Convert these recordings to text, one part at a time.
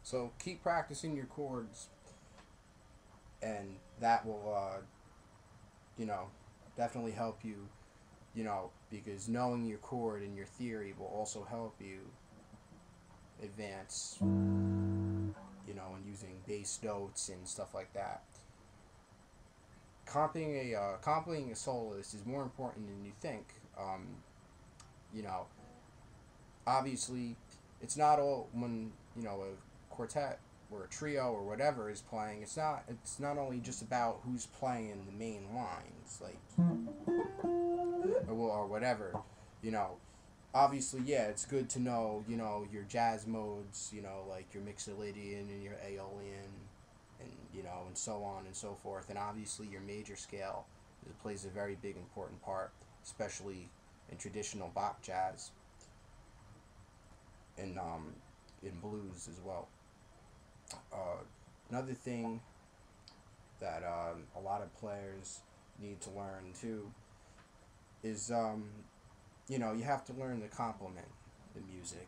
So keep practicing your chords, and that will, you know, definitely help you, because knowing your chord and your theory will also help you advance, and using bass notes and stuff like that. Copying a soloist is more important than you think. You know, Obviously, it's not all when a quartet or a trio or whatever is playing. It's not only just about who's playing the main lines, like or whatever. You know, Obviously, yeah, it's good to know, your jazz modes, like your Mixolydian and your Aeolian, and and so on and so forth. And obviously, your major scale plays a very big important part, especially in traditional Bach jazz and in blues as well. Uh, Another thing that a lot of players need to learn too is you have to learn to complement the music.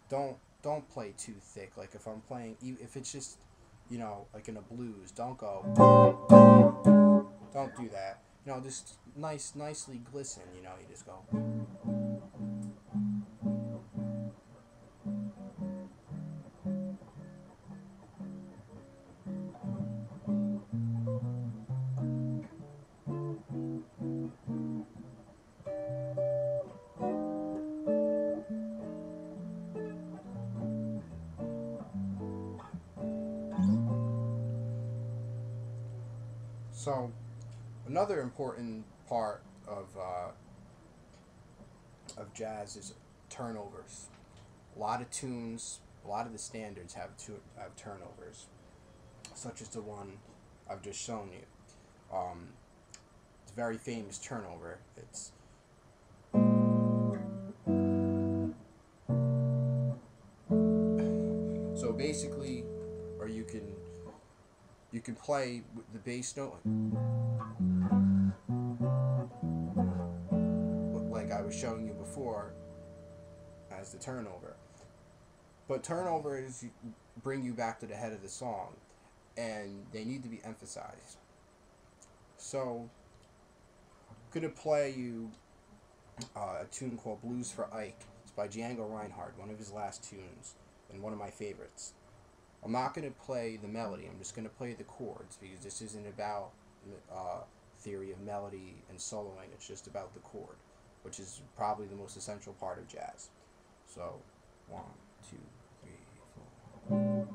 Don't play too thick. Like if I'm playing, if it's just like in a blues, don't go. Don't do that. Just nicely glisten. You just go. So another important part of jazz is turnovers. A lot of tunes, a lot of the standards have turnovers, such as the one I've just shown you. It's a very famous turnover. It's so basically, or you can play the bass note like I was showing you before as the turnover. But turnovers bring you back to the head of the song, and they need to be emphasized. So I'm gonna play you a tune called "Blues for Ike." It's by Django Reinhardt, one of his last tunes, and one of my favorites. I'm not gonna play the melody. I'm just gonna play the chords because this isn't about theory of melody and soloing. It's just about the chord, which is probably the most essential part of jazz. So, one, two, three, four.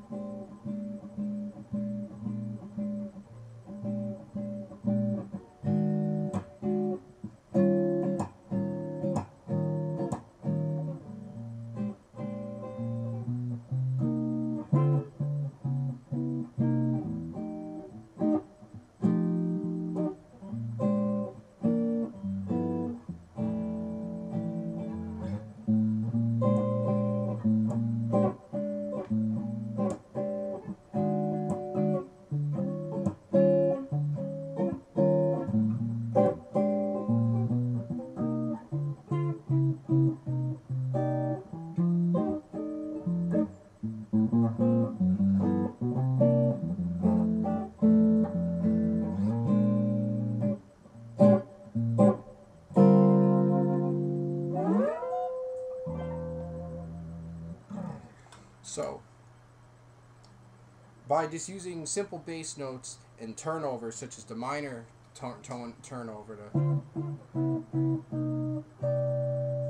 So, by just using simple bass notes and turnovers, such as the minor tone turnover,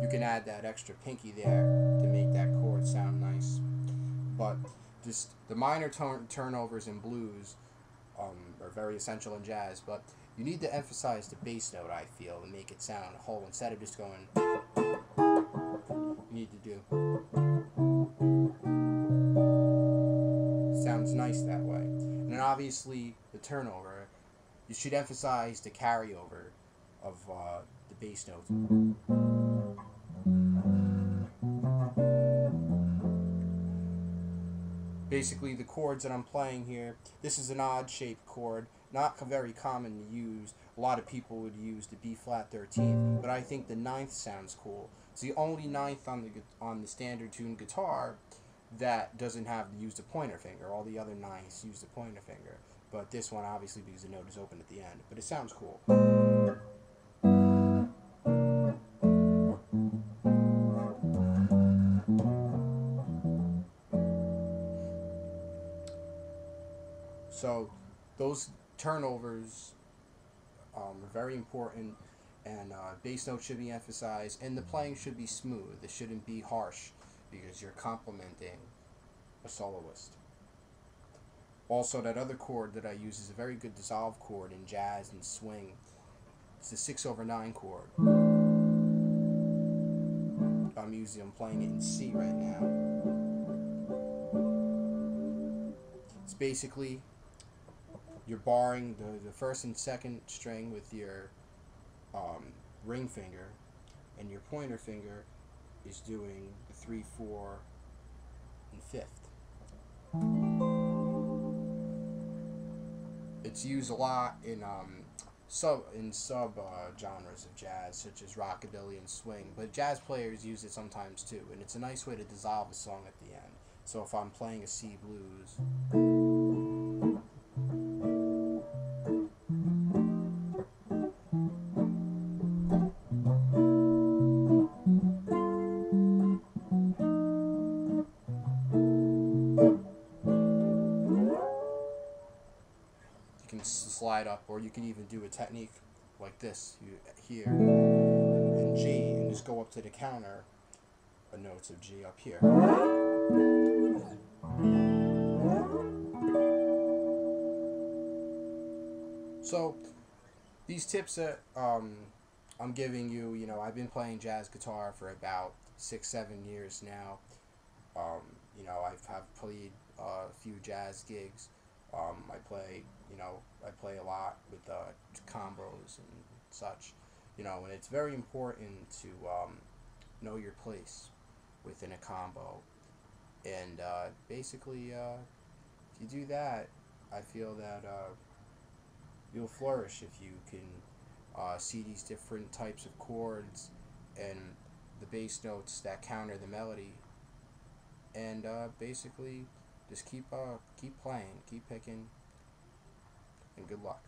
you can add that extra pinky there to make that chord sound nice. But just the minor turnovers in blues are very essential in jazz. But you need to emphasize the bass note, I feel, and make it sound whole instead of just going. You need to do. Sounds nice that way. And then obviously the turnover, you should emphasize the carryover of the bass notes. Basically, the chords that I'm playing here, this is an odd shaped chord, not very common to use. A lot of people would use the B flat 13th, but I think the ninth sounds cool. It's the only ninth on the standard tune guitar, that doesn't have to use the pointer finger. All the other nines use the pointer finger. But this one, obviously, because the note is open at the end. But it sounds cool. So those turnovers are very important, and bass notes should be emphasized, and the playing should be smooth. It shouldn't be harsh because you're complimenting a soloist. Also, that other chord that I use is a very good dissolve chord in jazz and swing. It's the 6/9 chord. I'm playing it in C right now. It's basically you're barring the first and second string with your ring finger, and your pointer finger is doing the 3, 4, and 5th. It's used a lot in sub genres of jazz, such as rockabilly and swing. But jazz players use it sometimes too, and it's a nice way to dissolve a song at the end. So if I'm playing a C blues, you can slide up, or you can even do a technique like this. You here and G, and just go up to the counter notes of G up here. So these tips that I'm giving you, I've been playing jazz guitar for about 6, 7 years now. I've played a few jazz gigs. I play a lot with combos and such. And it's very important to know your place within a combo. And basically, if you do that, I feel that you'll flourish if you can see these different types of chords and the bass notes that counter the melody, and basically just keep playing, keep picking, and good luck.